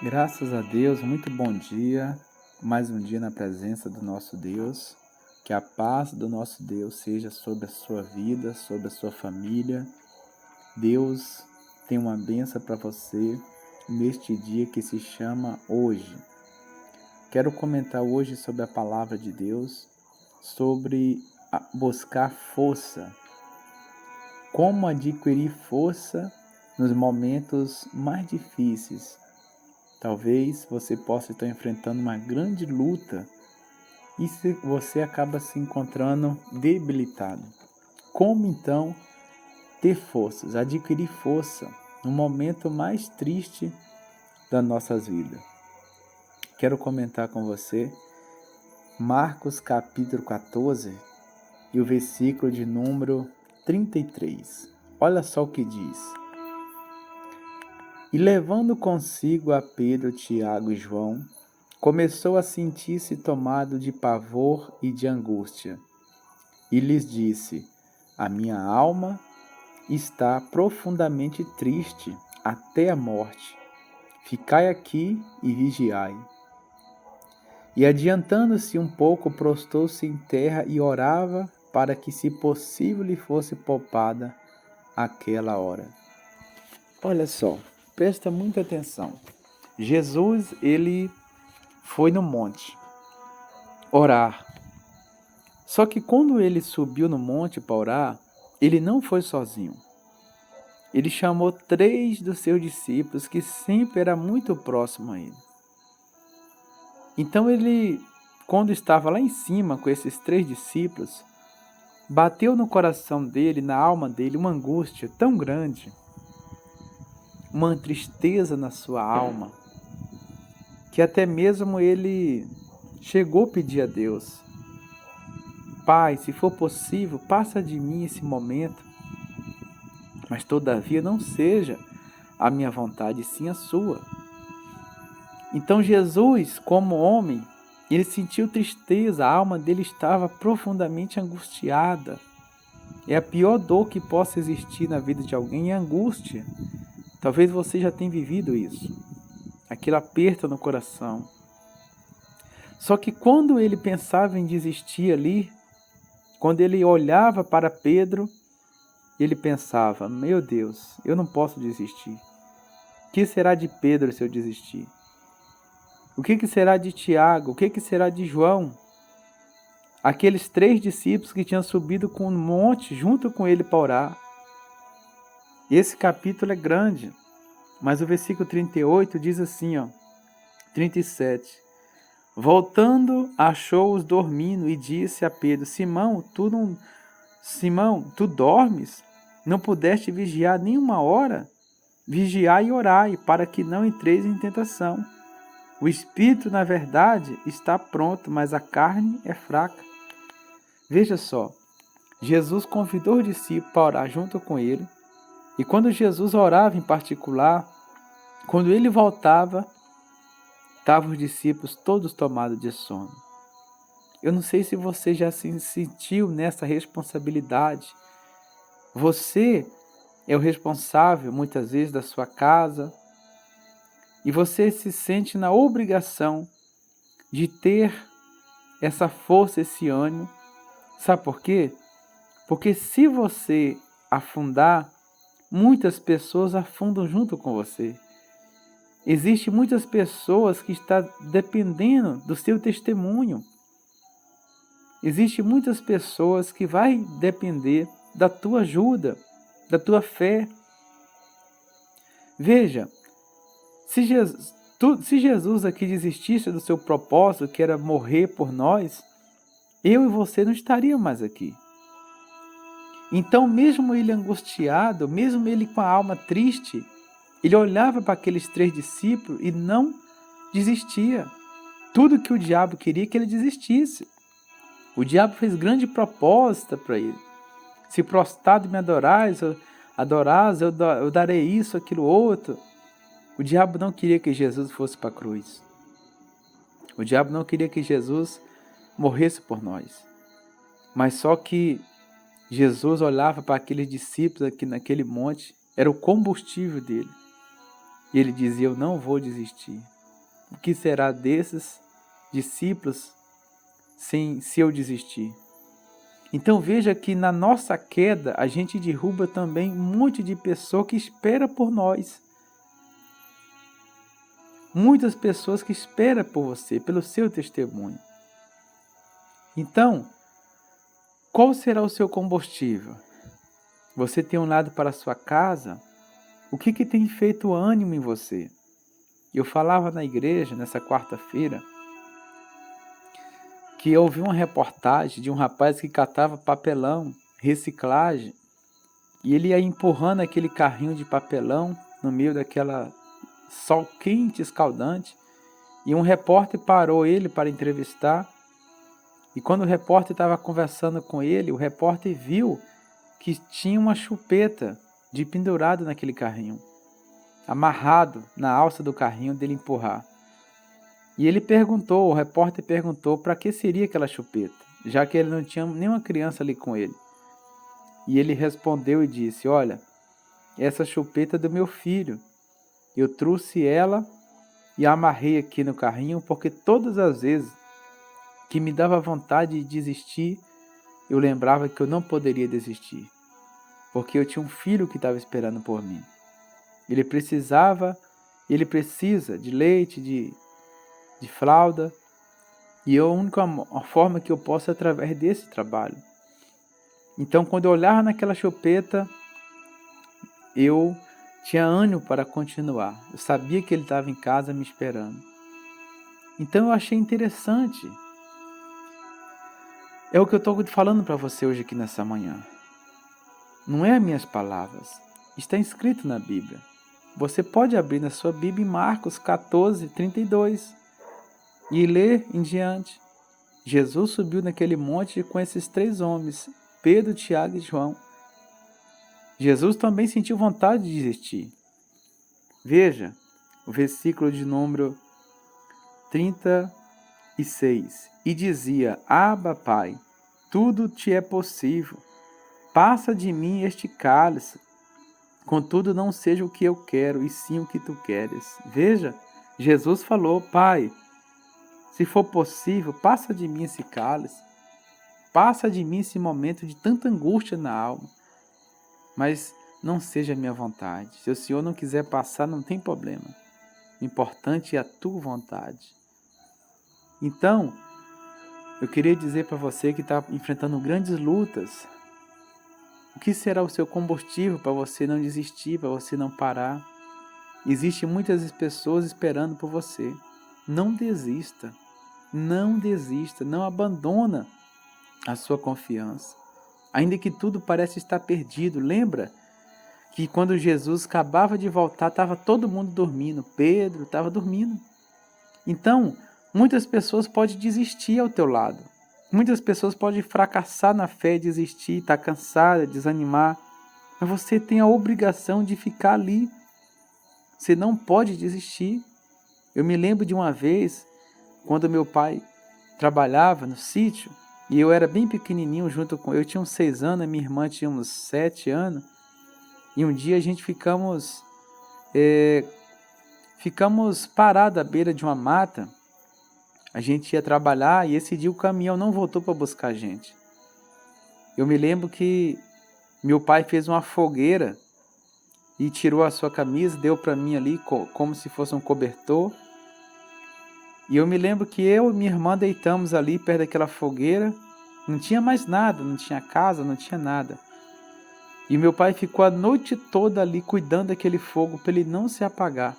Graças a Deus, muito bom dia. Mais um dia na presença do nosso Deus. Que a paz do nosso Deus seja sobre a sua vida, sobre a sua família. Deus tem uma bênção para você neste dia que se chama hoje. Quero comentar hoje sobre a palavra de Deus, sobre buscar força. Como adquirir força nos momentos mais difíceis. Talvez você possa estar enfrentando uma grande luta e você acaba se encontrando debilitado. Como então ter forças, adquirir força no momento mais triste das nossas vidas? Quero comentar com você Marcos capítulo 14 e o versículo de número 33. Olha só o que diz. E levando consigo a Pedro, Tiago e João, começou a sentir-se tomado de pavor e de angústia. E lhes disse: A minha alma está profundamente triste até a morte. Ficai aqui e vigiai. E adiantando-se um pouco, prostou-se em terra e orava para que, se possível, lhe fosse poupada aquela hora. Olha só, presta muita atenção. Jesus, ele foi no monte orar. Só que quando ele subiu no monte para orar, ele não foi sozinho. Ele chamou 3 dos seus discípulos que sempre era muito próximo a ele. Então ele, quando estava lá em cima com esses 3 discípulos, bateu no coração dele, na alma dele, uma angústia tão grande, uma tristeza na sua alma, que até mesmo ele chegou a pedir a Deus: Pai, se for possível, passa de mim esse momento, mas todavia não seja a minha vontade, sim a sua. Então Jesus, como homem, ele sentiu tristeza, a alma dele estava profundamente angustiada. É a pior dor que possa existir na vida de alguém, é a angústia. Talvez você já tenha vivido isso, aquele aperto no coração. Só que quando ele pensava em desistir ali, quando ele olhava para Pedro, ele pensava: meu Deus, eu não posso desistir. O que será de Pedro se eu desistir? O que será de Tiago? O que será de João? Aqueles 3 discípulos que tinham subido com um monte junto com ele para orar. Esse capítulo é grande, mas o versículo 38 diz assim, 37. Voltando, achou-os dormindo e disse a Pedro: Simão, tu dormes? Não pudeste vigiar nem uma hora? Vigiai e orai, para que não entreis em tentação. O espírito, na verdade, está pronto, mas a carne é fraca. Veja só, Jesus convidou os discípulos para orar junto com ele, e quando Jesus orava em particular, quando ele voltava, estavam os discípulos todos tomados de sono. Eu não sei se você já se sentiu nessa responsabilidade. Você é o responsável, muitas vezes, da sua casa, e você se sente na obrigação de ter essa força, esse ânimo. Sabe por quê? Porque se você afundar, muitas pessoas afundam junto com você. Existem muitas pessoas que estão dependendo do seu testemunho. Existem muitas pessoas que vão depender da tua ajuda, da tua fé. Veja, se Jesus aqui desistisse do seu propósito, que era morrer por nós, eu e você não estaríamos mais aqui. Então, mesmo ele angustiado, mesmo ele com a alma triste, ele olhava para aqueles 3 discípulos e não desistia. Tudo que o diabo queria que ele desistisse. O diabo fez grande proposta para ele. Se prostrado me adorais, eu darei isso, aquilo, outro. O diabo não queria que Jesus fosse para a cruz. O diabo não queria que Jesus morresse por nós. Mas só que Jesus olhava para aqueles discípulos aqui naquele monte, era o combustível dele. E ele dizia: eu não vou desistir. O que será desses discípulos se eu desistir? Então veja que na nossa queda a gente derruba também um monte de pessoa que espera por nós. Muitas pessoas que esperam por você, pelo seu testemunho. Então, qual será o seu combustível? Você tem olhado para a sua casa? O que tem feito ânimo em você? Eu falava na igreja nessa quarta-feira que eu ouvi uma reportagem de um rapaz que catava papelão, reciclagem, e ele ia empurrando aquele carrinho de papelão no meio daquela sol quente, escaldante, e um repórter parou ele para entrevistar, e quando o repórter estava conversando com ele, o repórter viu que tinha uma chupeta de pendurado naquele carrinho, amarrado na alça do carrinho dele empurrar. E ele perguntou, o repórter perguntou para que seria aquela chupeta, já que ele não tinha nenhuma criança ali com ele. E ele respondeu e disse: olha, essa chupeta é do meu filho. Eu trouxe ela e a amarrei aqui no carrinho porque todas as vezes que me dava vontade de desistir, eu lembrava que eu não poderia desistir, porque eu tinha um filho que estava esperando por mim. Ele precisa de leite, de fralda, e a única forma que eu posso é através desse trabalho. Então, quando eu olhava naquela chupeta, eu tinha ânimo para continuar. Eu sabia que ele estava em casa me esperando. Então, eu achei interessante. É o que eu estou falando para você hoje aqui nessa manhã. Não é minhas palavras. Está escrito na Bíblia. Você pode abrir na sua Bíblia em Marcos 14, 32 e ler em diante. Jesus subiu naquele monte com esses 3 homens, Pedro, Tiago e João. Jesus também sentiu vontade de desistir. Veja o versículo de número 36. E dizia: Abba, Pai, tudo te é possível. Passa de mim este cálice. Contudo, não seja o que eu quero, e sim o que tu queres. Veja, Jesus falou: Pai, se for possível, passa de mim esse cálice. Passa de mim esse momento de tanta angústia na alma. Mas não seja a minha vontade. Se o Senhor não quiser passar, não tem problema. O importante é a tua vontade. Então, eu queria dizer para você que está enfrentando grandes lutas, o que será o seu combustível para você não desistir, para você não parar? Existem muitas pessoas esperando por você. Não desista. Não desista. Não abandona a sua confiança. Ainda que tudo parece estar perdido. Lembra que quando Jesus acabava de voltar, estava todo mundo dormindo. Pedro estava dormindo. Então, muitas pessoas podem desistir ao teu lado. Muitas pessoas podem fracassar na fé, desistir, estar cansada, desanimar. Mas você tem a obrigação de ficar ali. Você não pode desistir. Eu me lembro de uma vez, quando meu pai trabalhava no sítio, e eu era bem pequenininho junto com ele. Eu tinha uns 6 anos, a minha irmã tinha uns 7 anos. E um dia a gente ficamos parados à beira de uma mata. A gente ia trabalhar e esse dia o caminhão não voltou para buscar a gente. Eu me lembro que meu pai fez uma fogueira e tirou a sua camisa, deu para mim ali como se fosse um cobertor. E eu me lembro que eu e minha irmã deitamos ali perto daquela fogueira. Não tinha mais nada, não tinha casa, não tinha nada. E meu pai ficou a noite toda ali cuidando daquele fogo para ele não se apagar.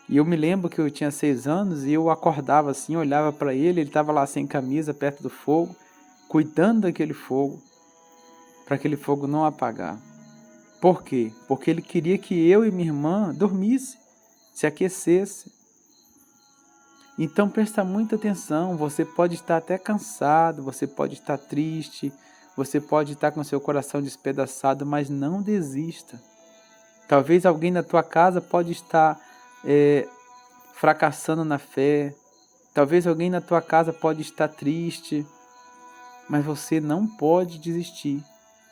E eu me lembro que eu tinha 6 anos e eu acordava assim, olhava para ele estava lá sem camisa, perto do fogo, cuidando daquele fogo, para aquele fogo não apagar. Por quê? Porque ele queria que eu e minha irmã dormisse, se aquecesse. Então presta muita atenção, você pode estar até cansado, você pode estar triste, você pode estar com seu coração despedaçado, mas não desista. Talvez alguém na tua casa pode estar fracassando na fé, talvez alguém na tua casa pode estar triste, mas você não pode desistir.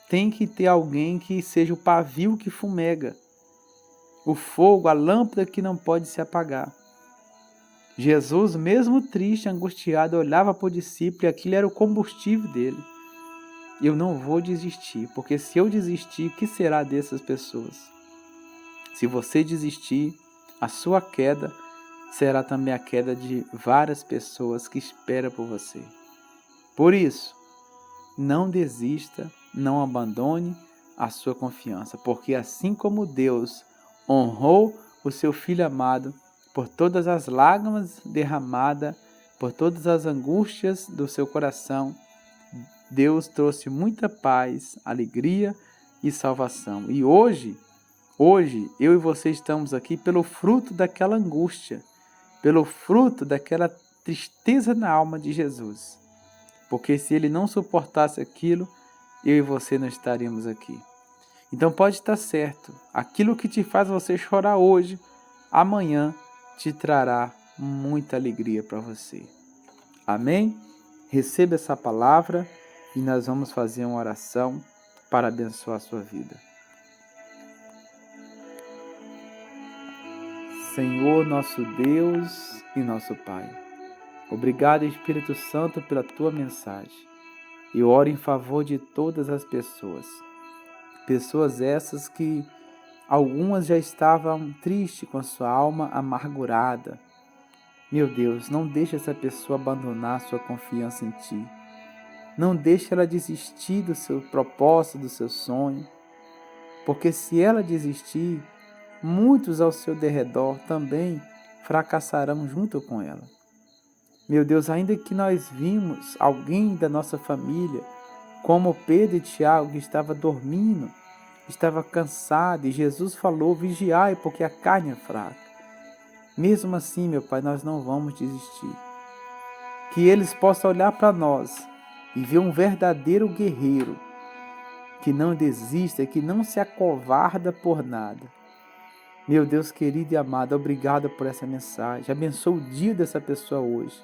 Tem que ter alguém que seja o pavio que fumega. o fogo, a lâmpada que não pode se apagar. Jesus, mesmo triste, angustiado, olhava para o discípulo e aquilo era o combustível dele. Eu não vou desistir, porque se eu desistir, o que será dessas pessoas? Se você desistir, a sua queda será também a queda de várias pessoas que esperam por você. Por isso, não desista, não abandone a sua confiança, porque assim como Deus honrou o seu Filho amado por todas as lágrimas derramadas, por todas as angústias do seu coração, Deus trouxe muita paz, alegria e salvação. E hoje eu e você estamos aqui pelo fruto daquela angústia, pelo fruto daquela tristeza na alma de Jesus. Porque se ele não suportasse aquilo, eu e você não estaríamos aqui. Então pode estar certo, aquilo que te faz você chorar hoje, amanhã te trará muita alegria para você. Amém? Receba essa palavra e nós vamos fazer uma oração para abençoar a sua vida. Senhor, nosso Deus e nosso Pai, obrigado, Espírito Santo, pela tua mensagem. Eu oro em favor de todas as pessoas. Pessoas essas que algumas já estavam tristes com a sua alma amargurada. Meu Deus, não deixe essa pessoa abandonar sua confiança em Ti. Não deixe ela desistir do seu propósito, do seu sonho. Porque se ela desistir, muitos ao seu derredor também fracassarão junto com ela. Meu Deus, ainda que nós vimos alguém da nossa família, como Pedro e Tiago, que estava dormindo, estava cansado, e Jesus falou, vigiai, porque a carne é fraca. Mesmo assim, meu Pai, nós não vamos desistir. Que eles possam olhar para nós e ver um verdadeiro guerreiro, que não desista, que não se acovarda por nada. Meu Deus querido e amado, obrigado por essa mensagem. Abençoa o dia dessa pessoa hoje.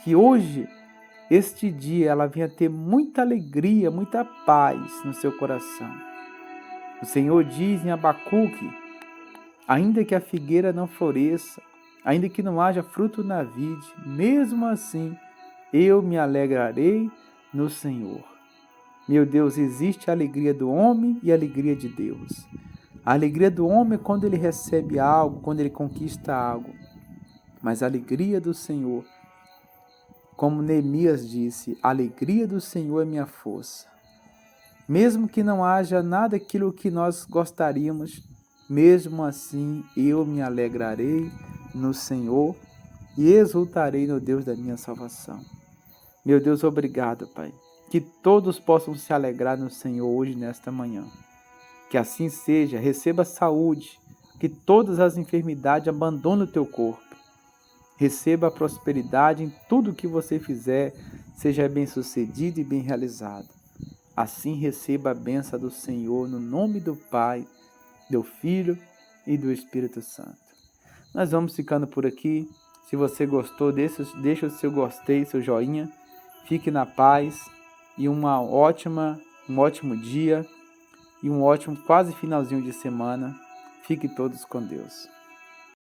Que hoje, este dia, ela venha ter muita alegria, muita paz no seu coração. O Senhor diz em Abacuque, ainda que a figueira não floresça, ainda que não haja fruto na vide, mesmo assim, eu me alegrarei no Senhor. Meu Deus, existe a alegria do homem e a alegria de Deus. A alegria do homem é quando ele recebe algo, quando ele conquista algo. Mas a alegria do Senhor, como Neemias disse, a alegria do Senhor é minha força. Mesmo que não haja nada aquilo que nós gostaríamos, mesmo assim eu me alegrarei no Senhor e exultarei no Deus da minha salvação. Meu Deus, obrigado, Pai. Que todos possam se alegrar no Senhor hoje, nesta manhã. Que assim seja, receba saúde, que todas as enfermidades abandonem o teu corpo. Receba a prosperidade em tudo que você fizer, seja bem sucedido e bem realizado. Assim receba a bênção do Senhor no nome do Pai, do Filho e do Espírito Santo. Nós vamos ficando por aqui. Se você gostou, deixa o seu gostei, seu joinha. Fique na paz e um ótimo dia e um ótimo quase finalzinho de semana. Fique todos com Deus.